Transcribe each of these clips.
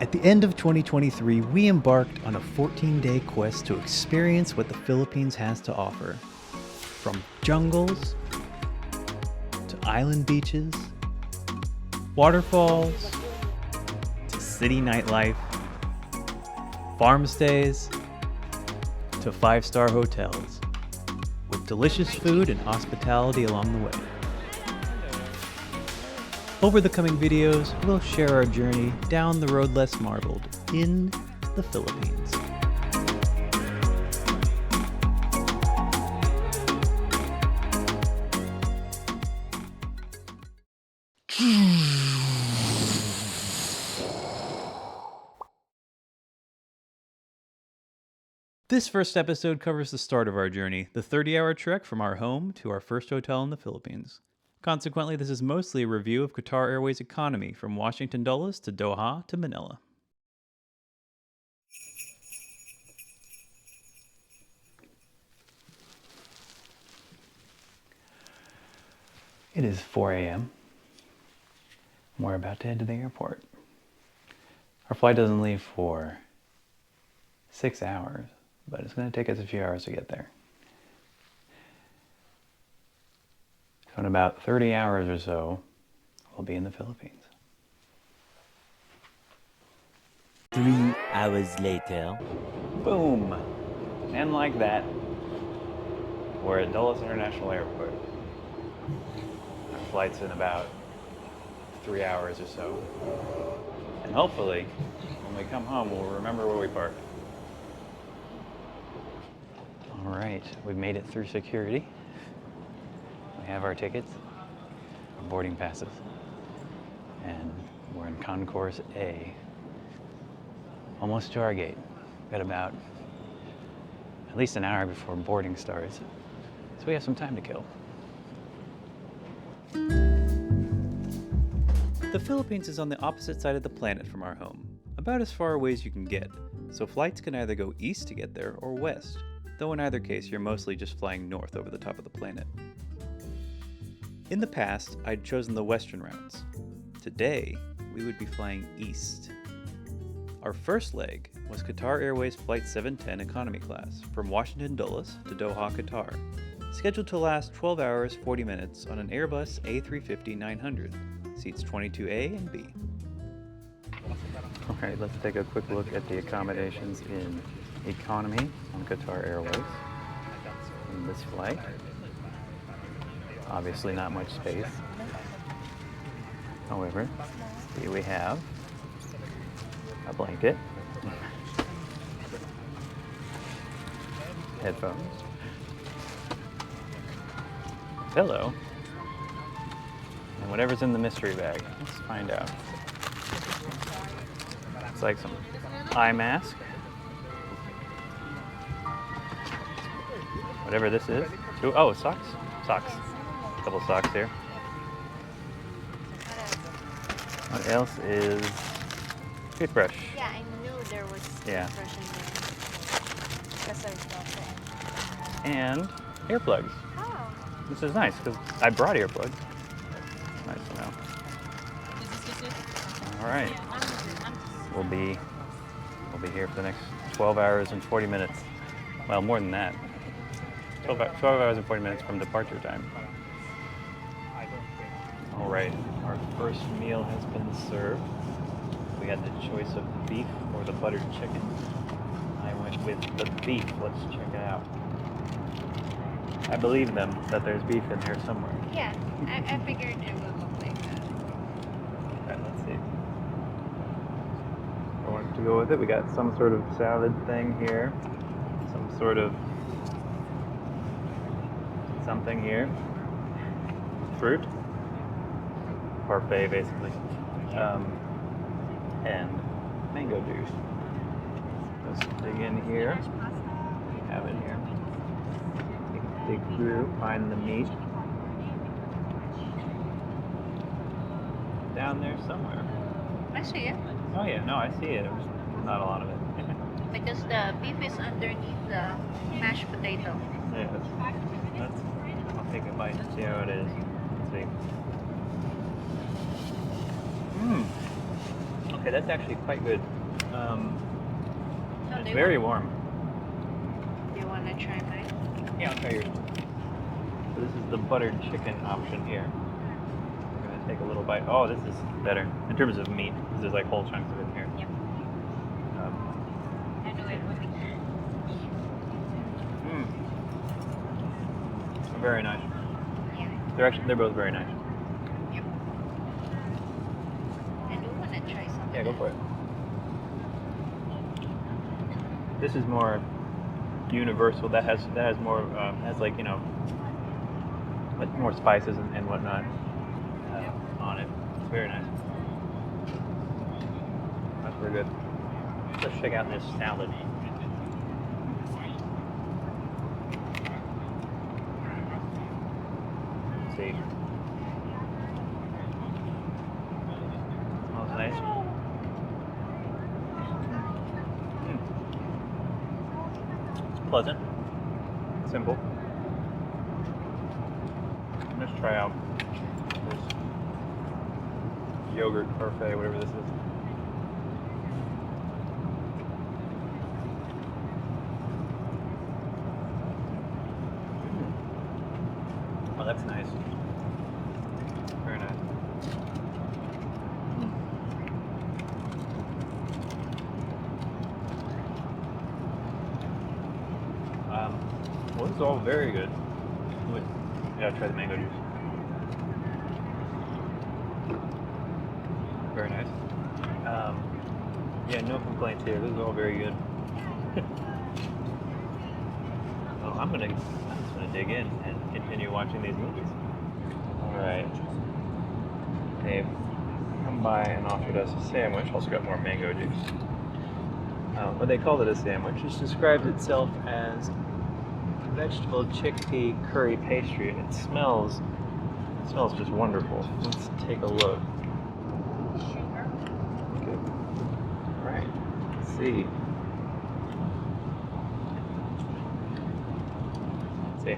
At the end of 2023, we embarked on a 14-day quest to experience what the Philippines has to offer. From jungles to island beaches, waterfalls to city nightlife, farm stays to 5-star hotels, with delicious food and hospitality along the way. Over the coming videos, we'll share our journey down the road less marveled in the Philippines. This first episode covers the start of our journey, the 30-hour trek from our home to our first hotel in the Philippines. Consequently, this is mostly a review of Qatar Airways economy from Washington Dulles to Doha to Manila. It is 4 a.m. We're about to head to the airport. Our flight doesn't leave for 6 hours, but it's going to take us a few hours to get there. So in about 30 hours or so, we'll be in the Philippines. 3 hours later. Boom! And like that, we're at Doha International Airport. Our flight's in about 3 hours or so. And hopefully, when we come home, we'll remember where we parked. All right, we've made it through security. We have our tickets, our boarding passes, and we're in Concourse A. Almost to our gate. Got about at least an hour before boarding starts, so we have some time to kill. The Philippines is on the opposite side of the planet from our home, about as far away as you can get, so flights can either go east to get there or west, though in either case you're mostly just flying north over the top of the planet. In the past, I'd chosen the western routes. Today, we would be flying east. Our first leg was Qatar Airways Flight 710 Economy Class from Washington Dulles to Doha, Qatar, scheduled to last 12 hours 40 minutes on an Airbus A350-900, seats 22A and B. Alright, let's take a quick look at the accommodations in economy on Qatar Airways in this flight. Obviously not much space. However, here we have a blanket, headphones, pillow, and whatever's in the mystery bag. Let's find out. It's like some eye mask. Whatever this is. Ooh, oh, socks. Socks. A couple socks here. What else is toothbrush? Yeah, I knew there was toothbrush in there. Because I thought it. And earplugs. Oh. This is nice because I brought earplugs. Nice to know. All right. We'll be here for the next 12 hours and 40 minutes. Well, more than that. 12 hours and 40 minutes from departure time. All right, our first meal has been served. We had the choice of the beef or the buttered chicken. I went with the beef. Let's check it out. I believe them that there's beef in there somewhere. Yeah, I figured it would look like that. All right, let's see. I wanted to go with it. We got some sort of salad thing here. Some sort of something here. Fruit. Parfait, basically. And mango juice. Let's dig in here. We have it here. Dig through, find the meat. Down there somewhere. I see it. Oh yeah, no, I see it. There's not a lot of it. Because the beef is underneath the mashed potato. Yeah, I'll take a bite and see how it is. Let's see. Okay, that's actually quite good. Oh, It's they very want- warm. Do you want to try mine? Yeah, I'll try yours. So this is the buttered chicken option here. We're gonna take a little bite. Oh, this is better in terms of meat, because there's like whole chunks of it here. Yep. I know it would be. Very nice. Yeah. They're both very nice. Yep. I do want to try some. Yeah, go for it. This is more universal. That has more has like, you know, like more spices and whatnot on it. It's very nice. That's very good. Let's check out this salad. Let's see. Smells nice. It's pleasant. Simple. Let's try out this yogurt parfait, whatever this is. Oh, that's nice. Very nice. Well, this is all very good. Yeah, try the mango juice. Very nice. Yeah, no complaints here. This is all very good. Well, I'm just gonna dig in and continue watching these movies. All right. They've come by and offered us a sandwich. Also got more mango juice. But they called it a sandwich. It describes itself as vegetable chickpea curry pastry, and it smells just wonderful. Let's take a look. Good. All right. Let's see. Let's see.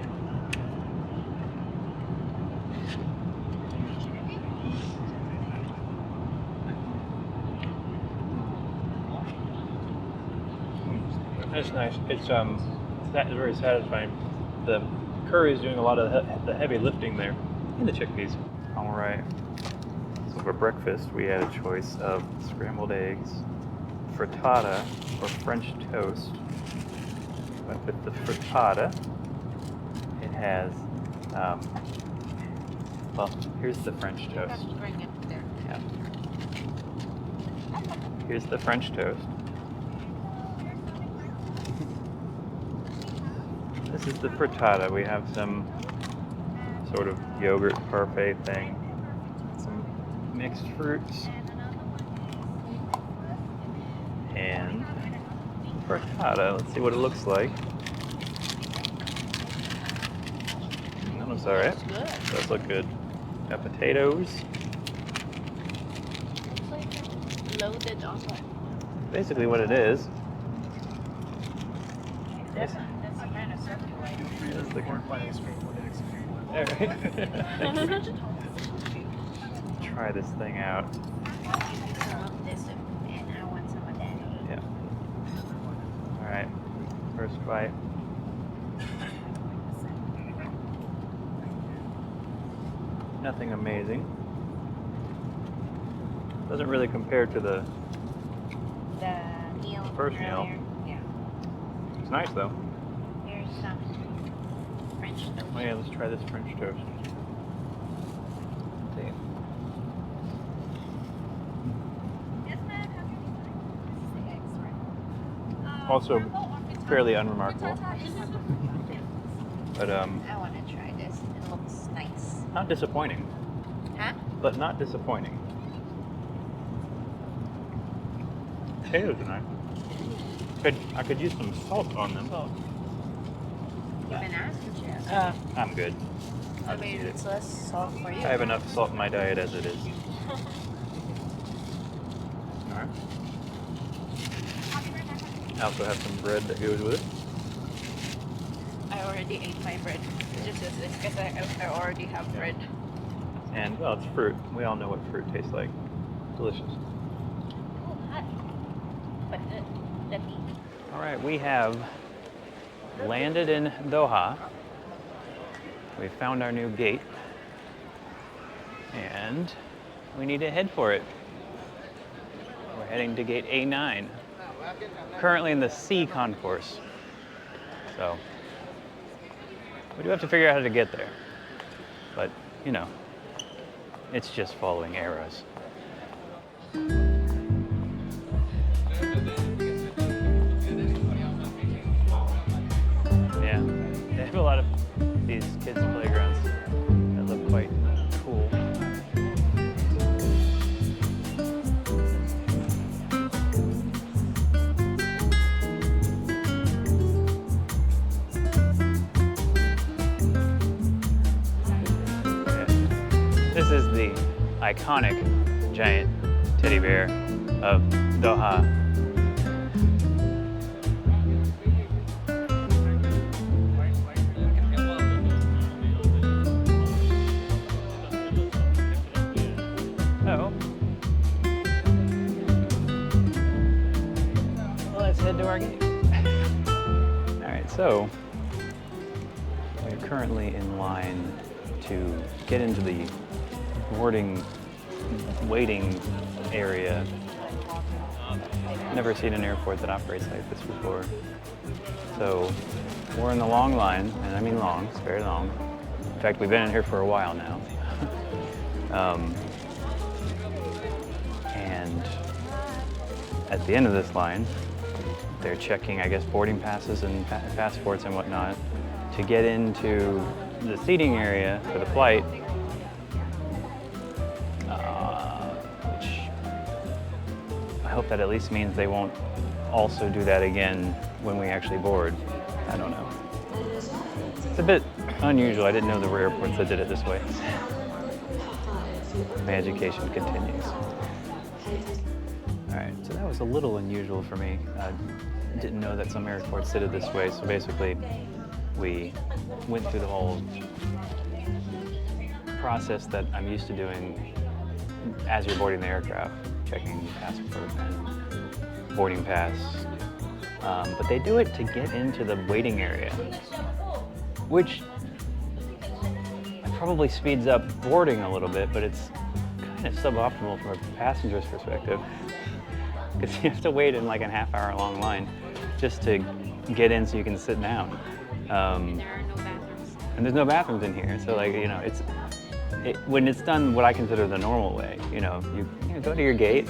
That's nice. It's very satisfying. The curry is doing a lot of the heavy lifting there, and the chickpeas. All right. So for breakfast, we had a choice of scrambled eggs, frittata, or French toast. But with the frittata, it has, well, here's the French toast. Bring it there. Yeah. Here's the French toast. This is the frittata. We have some sort of yogurt parfait thing, some mixed fruits, and frittata. Let's see what it looks like. That looks alright. Does look good. Got potatoes. Looks like loaded omelet. Basically what it is. That's kind of circular. It's the Try this thing out. Some of this, and I want some of that. Yeah. Alright. First bite. Nothing amazing. Doesn't really compare to the meal. First earlier. meal. Yeah. It's nice though. Here's some French toast. Oh yeah, let's try this French toast. See. Also fairly unremarkable. But I want to try this. It looks nice. not disappointing. Huh? But not disappointing. Potatoes are nice. I could use some salt on them. You've been asking, Jeff. I'm good. I mean, it's less salt for you. I have enough salt in my diet as it is. Alright. I also have some bread that goes with it. I already ate my bread. Just because I already have bread. And, well, it's fruit. We all know what fruit tastes like. Delicious. The tea. All right, we have landed in Doha. We found our new gate, and we need to head for it. We're heading to gate A9. Currently in the C concourse. So we do have to figure out how to get there. But, you know, it's just following arrows. Yeah, they have a lot of these kids' playgrounds that look quite cool. This is the iconic giant teddy bear of Doha. Oh. Well, let's head to our gate. All right, so we're currently in line to get into the boarding waiting area. Never seen an airport that operates like this before. So we're in the long line, and I mean long, it's very long. In fact, we've been in here for a while now. And at the end of this line, they're checking, I guess, boarding passes and passports and whatnot to get into the seating area for the flight. I hope that at least means they won't also do that again when we actually board. I don't know. It's a bit unusual. I didn't know there were airports that did it this way. My education continues. All right, so that was a little unusual for me. I didn't know that some airports did it this way. So basically, we went through the whole process that I'm used to doing as you're boarding the aircraft, checking passport and boarding pass. But they do it to get into the waiting area, which probably speeds up boarding a little bit, but it's kind of suboptimal from a passenger's perspective, because you have to wait in like a half-hour long line just to get in so you can sit down. And there's no bathrooms in here, so like, you know, when it's done what I consider the normal way, you know, you go to your gate,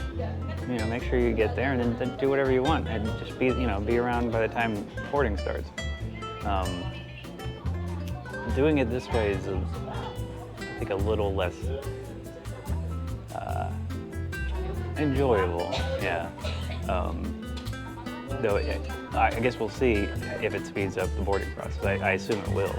you know, make sure you get there, and then do whatever you want, and just be around by the time boarding starts. Doing it this way is, I think, a little less enjoyable. Yeah. Though I guess we'll see if it speeds up the boarding process. I assume it will.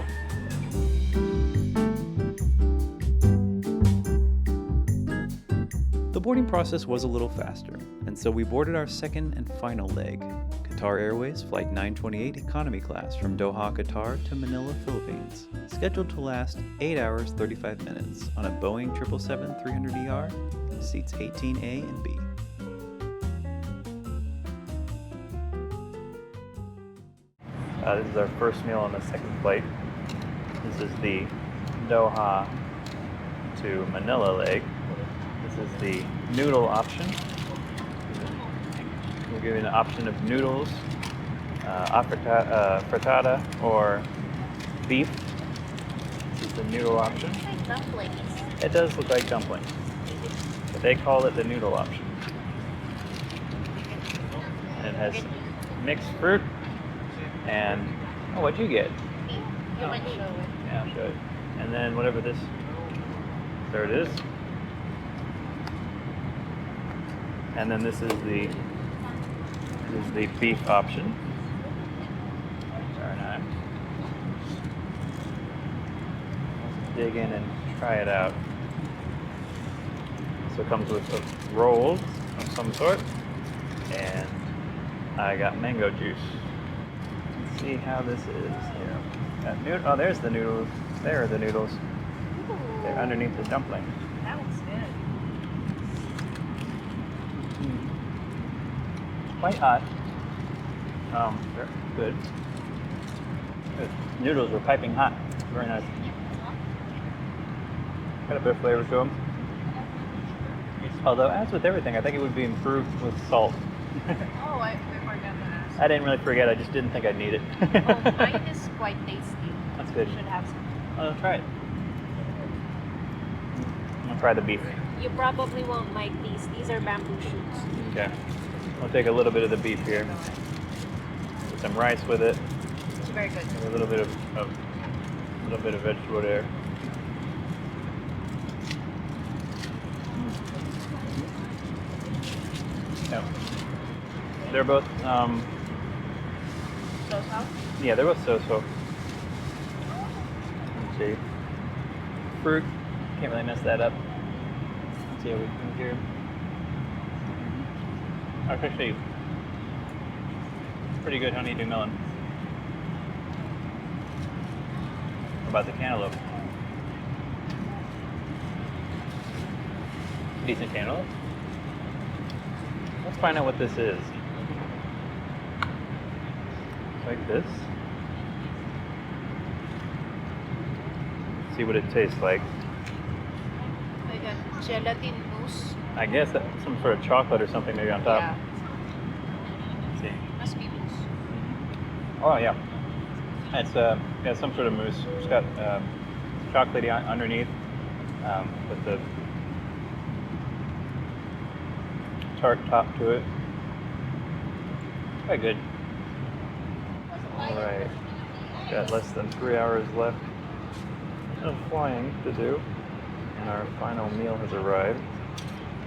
The boarding process was a little faster, and so we boarded our second and final leg, Qatar Airways Flight 928 Economy Class from Doha, Qatar to Manila, Philippines, scheduled to last 8 hours 35 minutes on a Boeing 777-300ER, seats 18A and B. This is our first meal on the second flight. This is the Doha to Manila leg. This is the noodle option. We're giving the option of noodles, frittata, or beef. This is the noodle option. It's like dumplings. It does look like dumplings, but they call it the noodle option. And it has mixed fruit and, oh, what'd you get? You might show it. Yeah, I'll show it. And then whatever this, there it is. And then this is the beef option. Very nice. Let's dig in and try it out. So it comes with rolls of some sort, and I got mango juice. Let's see how this is here. Oh, there's the noodles. There are the noodles. They're underneath the dumpling. That looks good. Quite hot. They're good. The noodles were piping hot. Very nice. Got a bit of flavor to them. Although, as with everything, I think it would be improved with salt. Oh, we forgot to ask. I didn't really forget. I just didn't think I'd need it. Oh, mine is quite tasty. That's good. You should have some. I'll try it. I'll try the beef. You probably won't like these. These are bamboo shoots. Okay. I'll take a little bit of the beef here. Put some rice with it. It's very good. And a little bit of vegetable there. Yeah. They're both So-so? yeah, they're both so-so. Let's see. Fruit. Can't really mess that up. Let's see what we can here. Actually, pretty good honeydew melon. What about the cantaloupe? Decent cantaloupe. Let's find out what this is. Like this. See what it tastes like. Like a gelatin mousse. I guess that's some sort of chocolate or something maybe on top. Yeah. Let's see. Must be mousse. Oh yeah. It's yeah, some sort of mousse. It's got chocolatey underneath with the tart top to it. Quite good. Alright. Got less than 3 hours left of flying to do. And our final meal has arrived.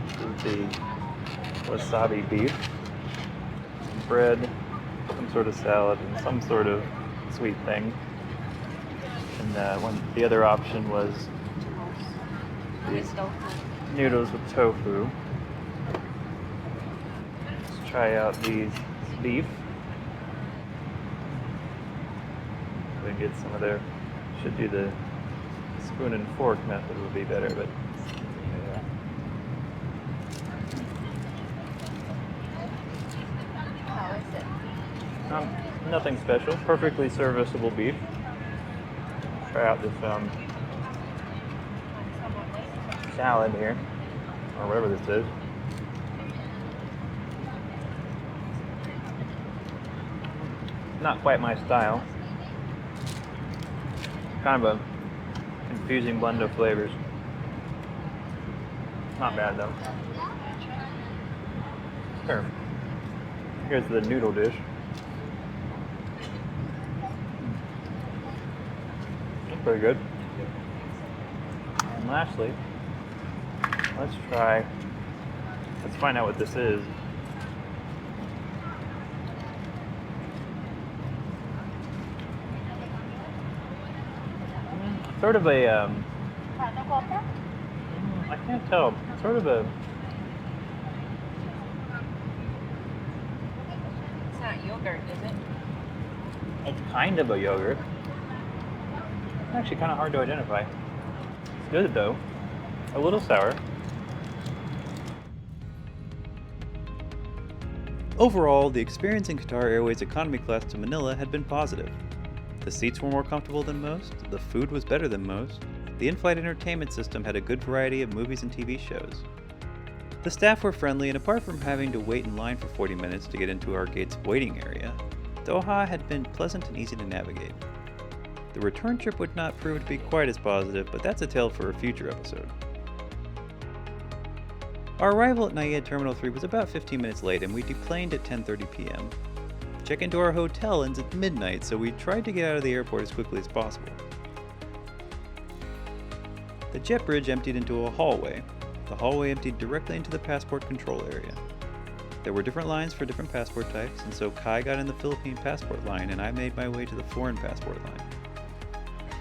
This is the wasabi beef, some bread, some sort of salad, and some sort of sweet thing. And the other option was these noodles with tofu. Let's try out these beef. So we can get some of their. Should do the spoon and fork method would be better, but yeah. How is it? Nothing special. Perfectly serviceable beef. Try out this salad here, or whatever this is. Not quite my style. Kind of a confusing blend of flavors. Not bad though. Here. Here's the noodle dish. That's pretty good. And lastly, let's find out what this is. Sort of a, I can't tell, sort of a, It's not yogurt, is it? it's kind of a yogurt. It's actually kind of hard to identify. It's good though. A little sour. Overall, the experience in Qatar Airways economy class to Manila had been positive. The seats were more comfortable than most, the food was better than most, the in-flight entertainment system had a good variety of movies and TV shows. The staff were friendly, and apart from having to wait in line for 40 minutes to get into our gate's waiting area, Doha had been pleasant and easy to navigate. The return trip would not prove to be quite as positive, but that's a tale for a future episode. Our arrival at NAIA Terminal 3 was about 15 minutes late, and we deplaned at 10:30 p.m. Check into our hotel ends at midnight, so we tried to get out of the airport as quickly as possible. The jet bridge emptied into a hallway. The hallway emptied directly into the passport control area. There were different lines for different passport types, and so Kai got in the Philippine passport line and I made my way to the foreign passport line.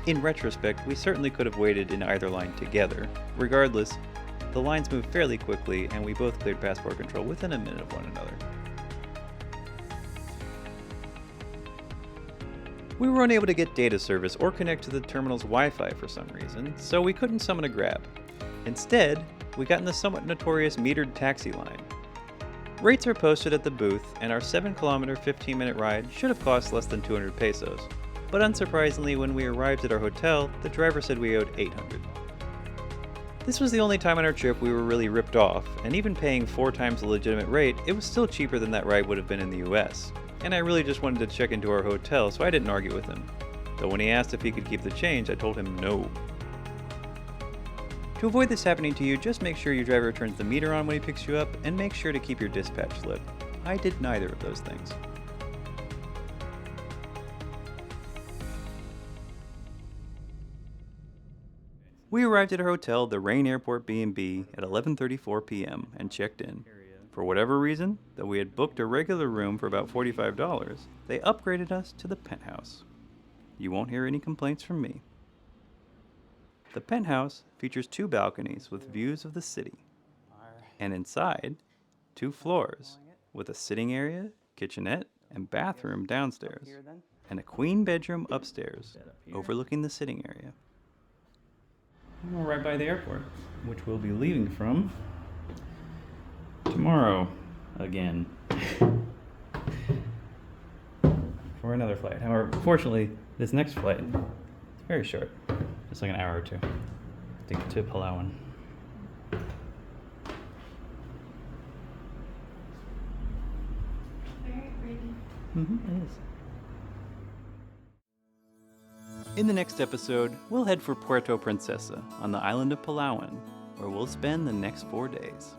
In retrospect, we certainly could have waited in either line together. Regardless, the lines moved fairly quickly and we both cleared passport control within a minute of one another. We were unable to get data service or connect to the terminal's Wi-Fi for some reason, so we couldn't summon a Grab. Instead, we got in the somewhat notorious metered taxi line. Rates are posted at the booth, and our 7-kilometer, 15-minute ride should have cost less than 200 pesos. But unsurprisingly, when we arrived at our hotel, the driver said we owed 800. This was the only time on our trip we were really ripped off, and even paying 4 times the legitimate rate, it was still cheaper than that ride would have been in the US. And I really just wanted to check into our hotel, so I didn't argue with him. Though when he asked if he could keep the change, I told him no. To avoid this happening to you, just make sure your driver turns the meter on when he picks you up, and make sure to keep your dispatch slip. I did neither of those things. We arrived at our hotel, the Airport BnB, at 11:34 p.m. and checked in. For whatever reason, though we had booked a regular room for about $45, they upgraded us to the penthouse. You won't hear any complaints from me. The penthouse features 2 balconies with views of the city, and inside, 2 floors with a sitting area, kitchenette, and bathroom downstairs, and a queen bedroom upstairs overlooking the sitting area. We're right by the airport, which we'll be leaving from tomorrow again for another flight. However, fortunately, this next flight is very short. Just like an hour or 2 to get to Palawan. Very pretty. It is. In the next episode, we'll head for Puerto Princesa on the island of Palawan, where we'll spend the next 4 days.